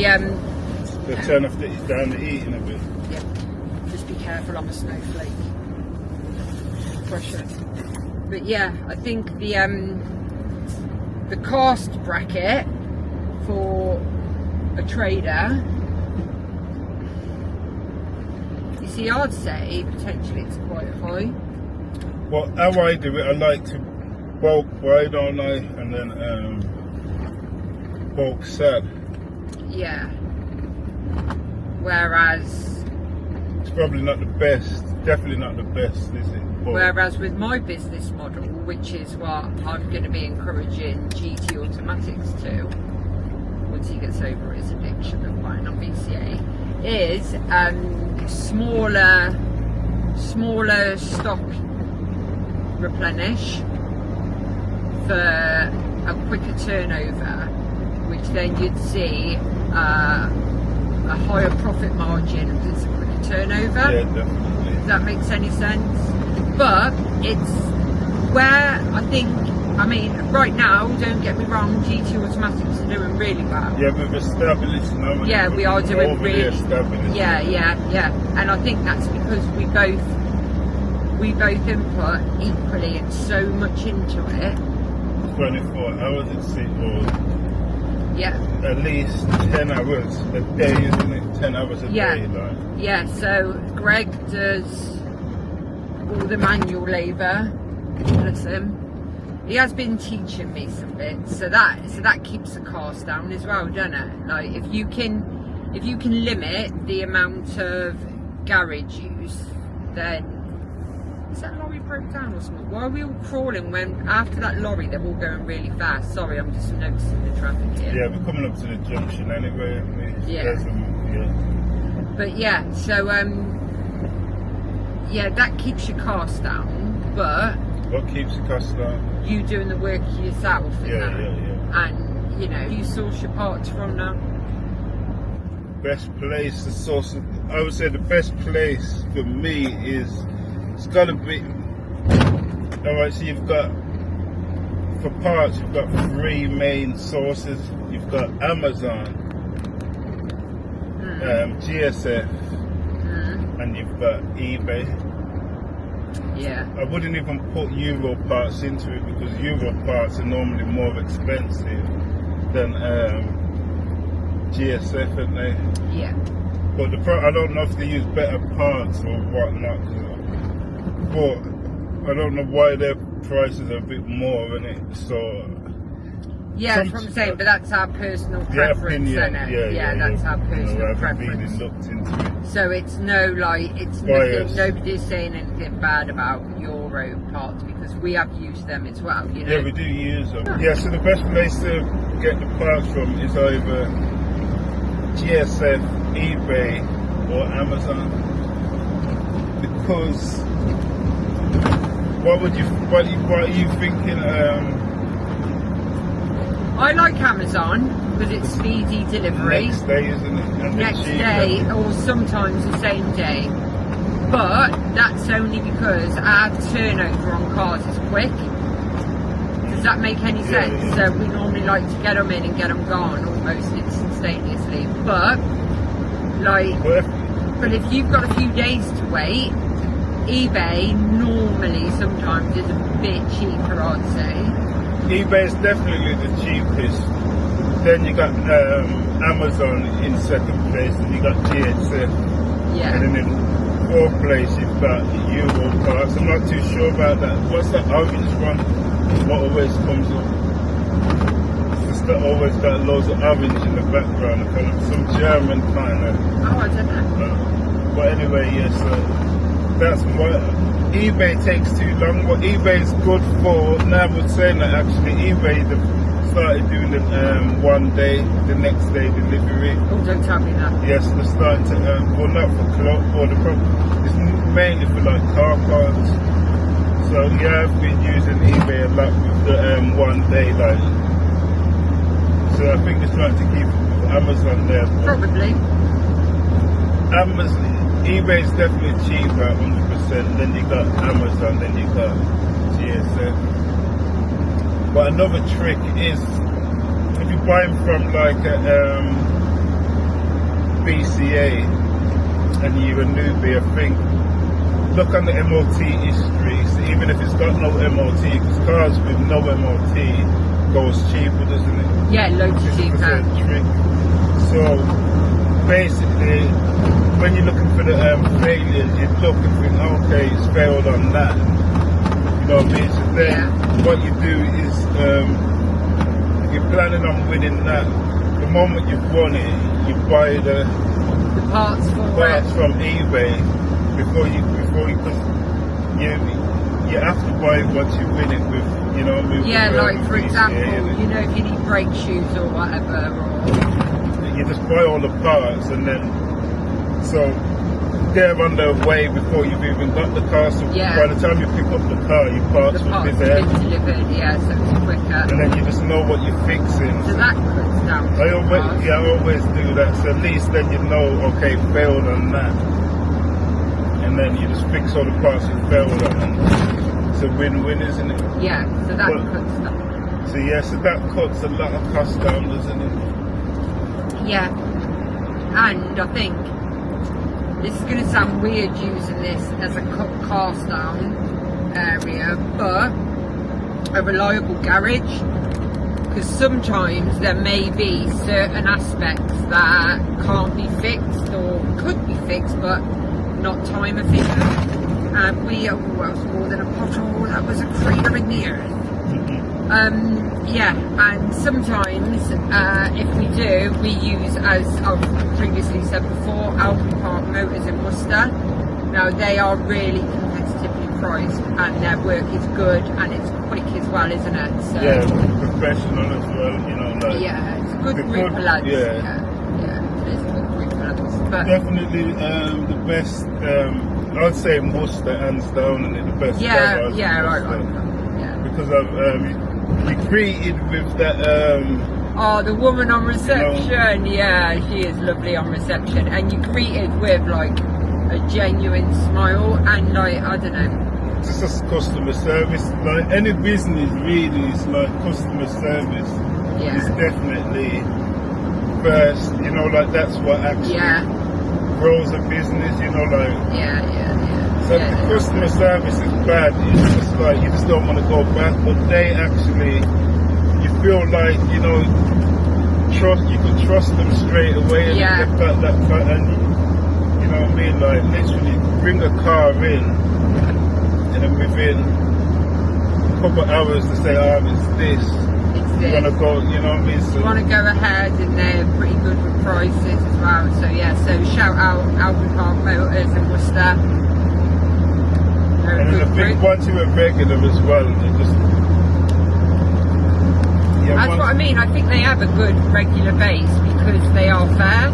The turn off down the eating a bit. Yeah. Just be careful, I'm a snowflake. Pressure. But yeah, I think the cost bracket for a trader, you see, I'd say potentially it's quite high. Well, how I do it, I like to bulk buy, don't I? And then bulk sell. Yeah. Whereas it's probably not the best, definitely not the best, is it? But whereas with my business model, which is what I'm going to be encouraging GT Automatics to, once he gets over his addiction of buying on VCA, is smaller stock replenish for a quicker turnover, which then you'd see a higher profit margin if it's a quicker turnover. yeah, definitely. If that makes any sense. But it's where I think, I mean, right now, don't get me wrong, GT Automatics are doing really well. Yeah, we've established now. Yeah, we are doing really. established. Yeah. And I think that's because we both input equally and so much into it. 24 hours at sea, or Yeah. at least 10 hours a day, isn't it? 10 hours a day, like. Yeah, so Greg does all the manual labour, bless him. He has been teaching me some bits, so that keeps the cost down as well, doesn't it? Like if you can limit the amount of garage use, then is that lorry broke down or something? Why are we all crawling when after that lorry they're all going really fast? Sorry, I'm just noticing the traffic here. Yeah, we're coming up to the junction anyway, aren't we? Yeah. But yeah, so yeah, that keeps your cost down, but What keeps the cost down? you doing the work yourself and Yeah. and you know, you source your parts from now. Best place to source it. I would say the best place for me is, it's got to be, alright, so you've got, for parts, you've got 3 main sources. You've got Amazon, GSF, and you've got eBay. Yeah. I wouldn't even put Euro parts into it because Euro parts are normally more expensive than GSF, aren't they? Yeah. But I don't know if they use better parts or whatnot. But I don't know why their prices are a bit more, innit? So Yeah, that's what I'm saying, but that's our personal preference, isn't it? Yeah, that's our personal preference. Really looked into it. So it's no like it's nothing, nobody's saying anything bad about Euro parts because we have used them as well, you know. Yeah, we do use them. Yeah, so the best place to get the parts from is either GSF, eBay, or Amazon. Because what are you thinking? I like Amazon because it's speedy delivery. Next day, isn't it? And Next day, or sometimes the same day. But that's only because our turnover on cars is quick. Does that make any sense? Yeah. So we normally like to get them in and get them gone almost instantaneously. But if you've got a few days to wait, eBay normally sometimes is a bit cheaper, I'd say. eBay is definitely the cheapest. Then you got Amazon in second place, and you got GSF. Yeah. And then in fourth place you've got Euro parts. I'm not too sure about that. What's that orange one? What always comes up? It's always got loads of orange in the background, kind of some German kind of. Oh, I don't know. But anyway, yes, that's what. eBay takes too long. What eBay is good for, now we're saying that actually eBay started doing it one day, the next day delivery. Oh, don't tell me that. Yes, they're starting to, well not for clothes, it's mainly for like car parts. So yeah, I've been using eBay a lot with the one day, like. So I think they're trying to keep Amazon there. Probably. eBay is definitely cheaper, 100%. Then you got Amazon, then you got GSF. But another trick is if you're buying from like a PCA and you're a newbie, I think look on the MOT history. So even if it's got no MOT, because cars with no MOT goes cheaper, doesn't it? Yeah, loads cheaper. Trick. So basically, when you're looking for the failures, you look and think, okay, it's failed on that. You know what I mean? So then what you do is you're planning on winning that. The moment you've won it, you buy the parts from eBay before you have to buy it once you win it with, you know. Yeah, like for example, you know, if you need brake shoes or whatever, or you just buy all the parts, and then so they're on their way before you've even got the car. So by the time you pick up the car, your parts will be there. Delivered, so it's quicker. And then you just know what you're fixing. So that cuts down. I always do that. So at least then you know, okay, failed on that. And then you just fix all the parts you failed on. It's a win-win, isn't it? Yeah, so that cuts down. So so that cuts a lot of cost down, doesn't it? Yeah. And I think this is going to sound weird using this as a cast down area, but a reliable garage, because sometimes there may be certain aspects that can't be fixed or could be fixed but not time efficient. And well, more than a pothole, that was a crater in the earth. And sometimes if we do, we use, as I've previously said before, Albion Park Motors in Worcester. Now they are really competitively priced and their work is good and it's quick as well, isn't it? So, professional as well, you know. Like, it's a good group of lads. It's a good group of lads. But definitely the best, I'd say Worcester hands down, and the best. Right. Because I've you greeted with that the woman on reception, she is lovely on reception, and you greeted with like a genuine smile and like, I don't know, just customer service. Like any business really is like customer service is definitely first, you know, like that's what actually grows a business, you know, like so if the customer service is bad, it's just like you just don't want to go back, but they actually, you feel like, you know, you can trust them straight away, and they've got that, and you know what I mean, like literally bring a car in and then within a couple of hours to say, it's this. You want to go, you know what I mean? So you want to go ahead, and they're pretty good with prices as well. So so shout out Albion Park Motors in Worcester. And then I think once you're a regular as well, you just that's what I mean. I think they have a good regular base because they are fair.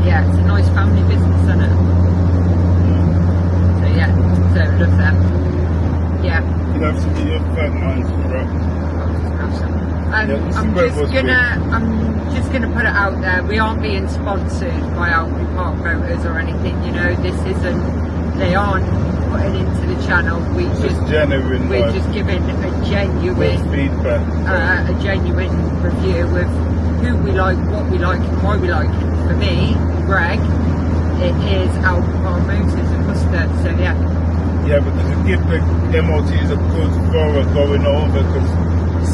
Yeah, it's a nice family business, isn't it? So love them. Yeah. You have to be your fan lines correct. I'm just gonna put it out there. We aren't being sponsored by Albion Park Motors or anything. You know, this isn't. They aren't putting into the channel. We're just giving a genuine feedback, a genuine review of who we like, what we like, and why we like it. For me, Greg, it is Albion Park Motors in Worcester. So Yeah, because it gives the MOTs a good thorough going over, because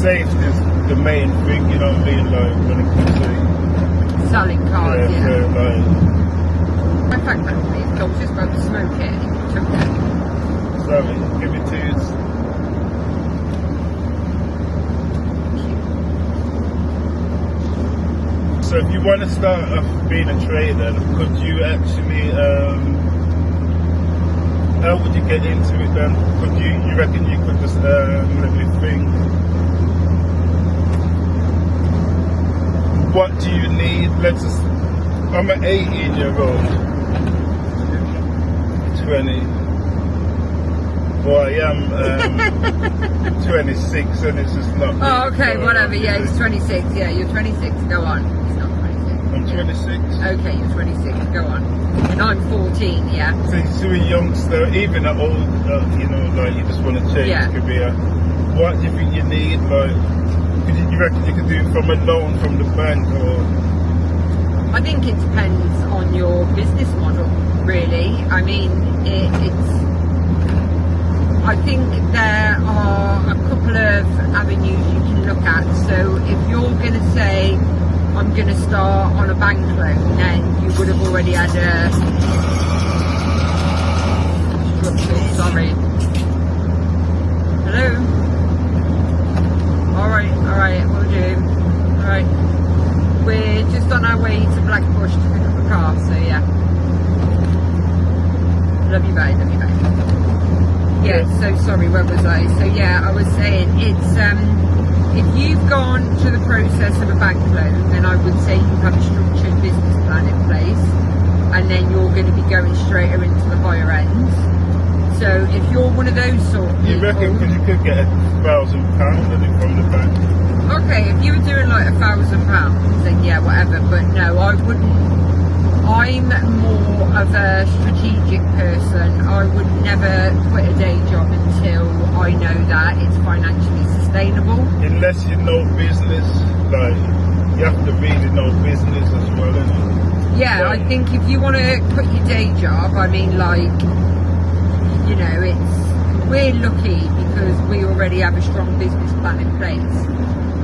safety is the main thing, you know what I mean, like when it comes to selling cars, like, in fact, that would be if John just about to smoke it, he took it. Sorry, give it to you. So if you want to start off being a trader, could you actually how would you get into it then? Could you reckon you could just let me think, what do you need? I'm an 18-year-old, 20. Well, I am 26, and it's just not. Oh, okay, whatever. Yeah, he's 26. Yeah, you're 26. Go on. He's not 26. I'm 26. Okay, you're 26. Go on. And I'm 14. Yeah. So you're a youngster, even at old, you know, like you just want to change career. What do you think you need? Like, You reckon you could do it from a loan from the bank, or? I think it depends on your business model, really. I mean, I think there are a couple of avenues you can look at. So if you're going to say, I'm going to start on a bank loan, then you would have already had a structure. Sorry. Hello? Alright, we'll do. Alright. We're just on our way to Blackbush to pick up a car, so yeah. Love you, babe, love you, babe. Yeah, so sorry, where was I? So yeah, I was saying, it's, if you've gone through the process of a bank loan, then I would say you have a structured business plan in place, and then you're going to be going straighter into the higher end. So if you're one of those sort of people... You reckon, because you could get £1,000 from the bank? Okay, if you were doing like £1,000, then yeah, whatever, but no, I wouldn't. I'm more of a strategic person. I would never quit a day job until I know that it's financially sustainable. Unless you know business, like, you have to really know business as well, innit? Yeah, like, I think if you want to quit your day job, I mean, like, you know, we're lucky because we already have a strong business plan in place.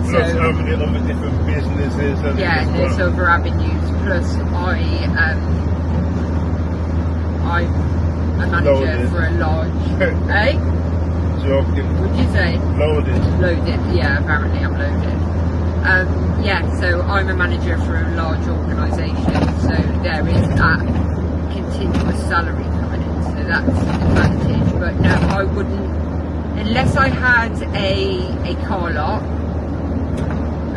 Plus having it on the different businesses. And yeah, there's other avenues. Plus, I'm a manager Loaded. for a large. Eh? Joking. What'd you say? Loaded. Loaded. Yeah, apparently I'm loaded. Yeah, so I'm a manager for a large organisation, so there is that continuous salary coming in, so that's an advantage. But no, I wouldn't, unless I had a car lot,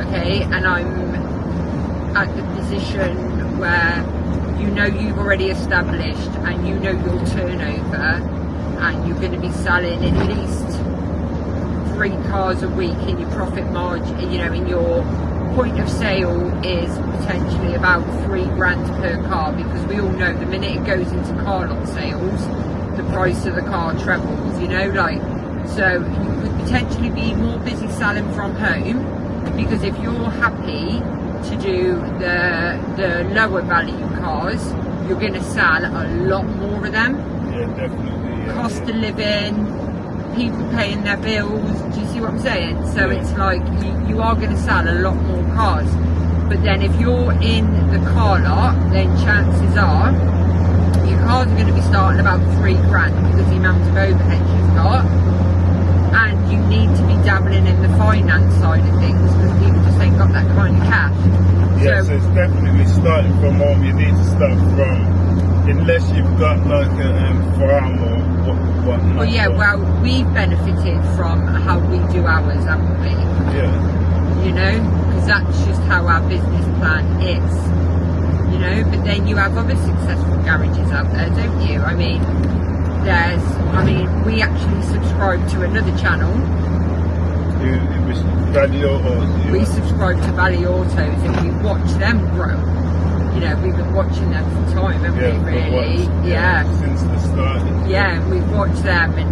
okay, and I'm at the position where you know you've already established and you know your turnover and you're going to be selling at least 3 cars a week in your profit margin, you know, in your point of sale is potentially about 3 grand per car, because we all know the minute it goes into car lot sales, the price of the car trebles, you know, like, so you could potentially be more busy selling from home, because if you're happy to do the lower value cars, you're going to sell a lot more of them. Yeah, definitely. Yeah, Cost of living, people paying their bills, do you see what I'm saying? So it's like you are going to sell a lot more cars. But then if you're in the car lot, then chances are your cars are going to be starting about 3 grand because the amount of overhead you've got. And you need to be dabbling in the finance side of things because people just ain't got that kind of cash. Yeah, so it's definitely starting from home. You need to start from, unless you've got like a farm or whatnot. Well, yeah, well, we've benefited from how we do ours, haven't we? Yeah. You know, because that's just how our business plan is. You know, but then you have other successful garages out there, don't you? I mean, we actually subscribe to another channel. It was Valley Autos. We subscribe to Valley Autos and we watch them grow. You know, we've been watching them for time, haven't we, really? Yeah. Since the start. Yeah, and we've watched them and,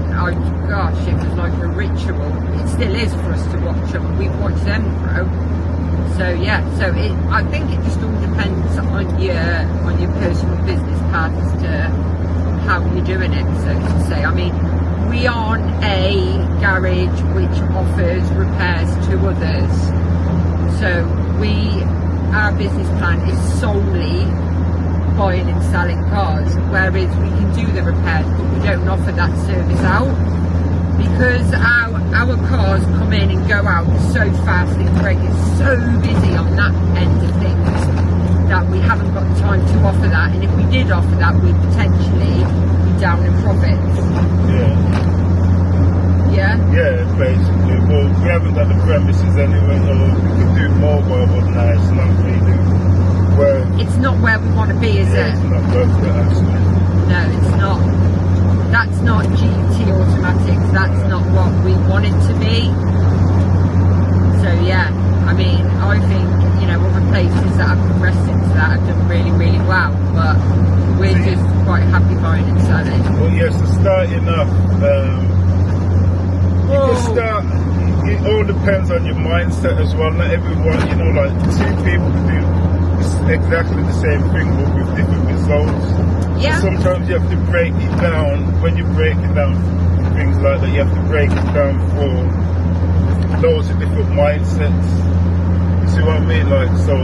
gosh, it was like a ritual. It still is for us to watch them. We've watched them grow. So, yeah, I think it just all depends on your personal business path as to how you're doing it, so to say. I mean, we aren't a garage which offers repairs to others. So our business plan is solely buying and selling cars, whereas we can do the repairs, but we don't offer that service out because our cars come in and go out so fast, and Greg is so busy on that end of things that we haven't got the time to offer that, and if we did offer that, we'd potentially be down in profits. Yeah, basically. Well, we haven't got the premises anyway, so we could do mobile, but no, it's not really where... It's not where we want to be, is it? It's not worth it, actually. No, it's not. That's not GT automatics, that's not what we want it to be. So yeah, I mean, I think, you know, other places that have progressed into that have done really, really well, but we're just quite happy buying and selling. Well, yes, so starting off, you can start, it all depends on your mindset as well. Not everyone, you know, like two people can do exactly the same thing but with different results. Yeah. So sometimes you have to break it down. When you break it down, things like that, you have to break it down for loads of different mindsets. You see what I mean? Like, so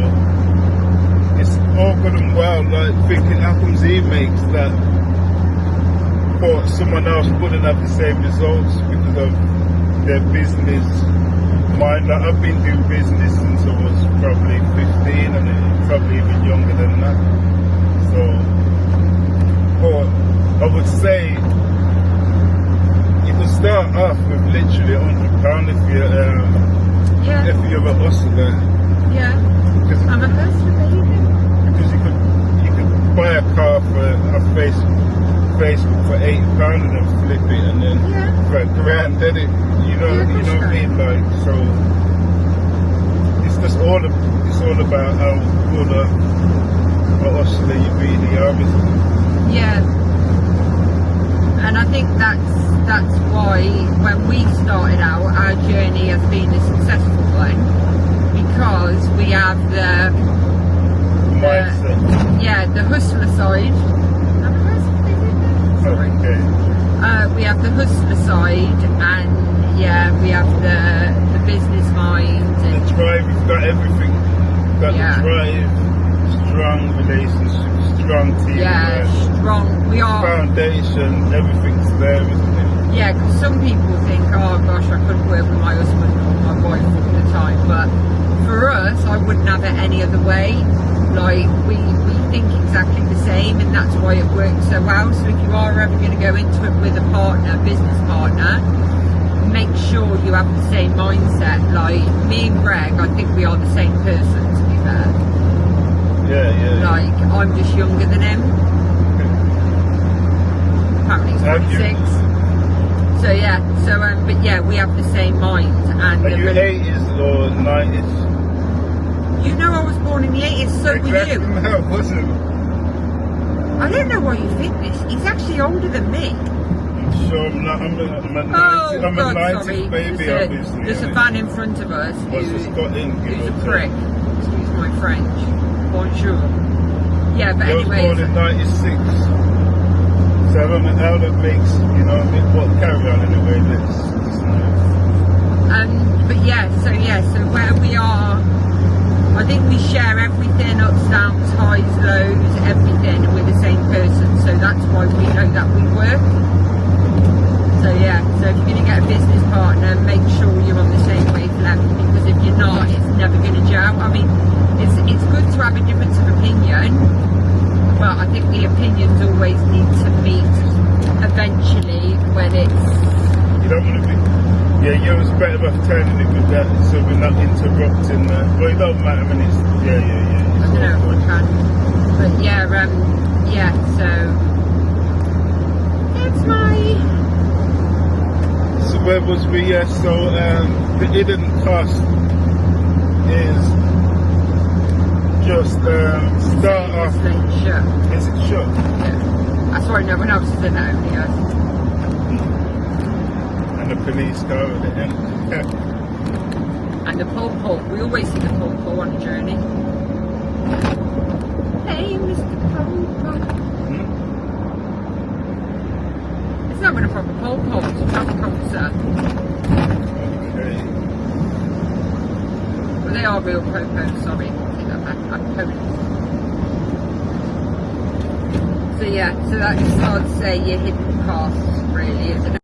it's all good and well, like thinking how comes he makes that, but someone else wouldn't have the same results because of their business mind. Like, I've been doing business since I was probably 15 and probably even younger than that. So, but I would say you could start off with literally £100 if you're a hustler. Yeah. I'm a hustler, baby. Because you could buy a car for a Facebook for £80 and then flip it and then for £1,000, then it, you know what I mean? Like, so it's all about how good a hustler you really are, isn't it? Yeah. And I think that's why when we started out, our journey has been a successful one, because we have the mindset. The hustler side. Sorry. Okay. We have the hustler side, and we have the business mind. And the drive, you've got everything. You've got the drive, strong relationships, strong team. Strong. We are foundation. Everything's there, isn't it? Yeah, because some people think, oh gosh, I couldn't work with my husband or my wife all the time, but for us, I wouldn't have it any other way. Like, we think exactly the same, and that's why it works so well. So if you are ever going to go into it with a partner, business partner, make sure you have the same mindset. Like, me and Greg, I think we are the same person, to be fair. Yeah. Like, I'm just younger than him. Apparently he's 26. So but we have the same mind. And are you 80s or 90s? You know I was born in the 80s, so were you. No, I wasn't. I don't know why you think this. He's actually older than me. Sure, I'm not. I'm a 90s baby, obviously. There's a fan in front of us who's a prick. Excuse my French. Bonjour. Yeah, but anyway. I was born in 96. So I don't know how that makes, what carry on anyway. So where we are, I think we share everything, ups, downs, highs, lows, everything with the same person. So that's why we know that we work. So if you're going to get a business partner, make sure you're on the same wavelength, because if you're not, it's never going to gel. I mean, it's good to have a difference of opinion, but I think the opinions always need to meet eventually when it's... You don't want to be... Yeah, it's better off turning it with that, so we're not interrupting. Well, it don't matter when it's... Yeah. I don't know if I can. But so... That's my... So where was we? So the hidden cost is just start off... Shut. Is it shut? Yeah. That's why no one else is in it, only us. And the police car at the end. And the pole. We always see the pole on the journey. Hey, Mr. Pole. It's not even a proper pole, it's a traffic officer. Okay. But they are real popos, sorry. Take that back. I'm police. So that's hard to say your hidden costs, really, isn't it?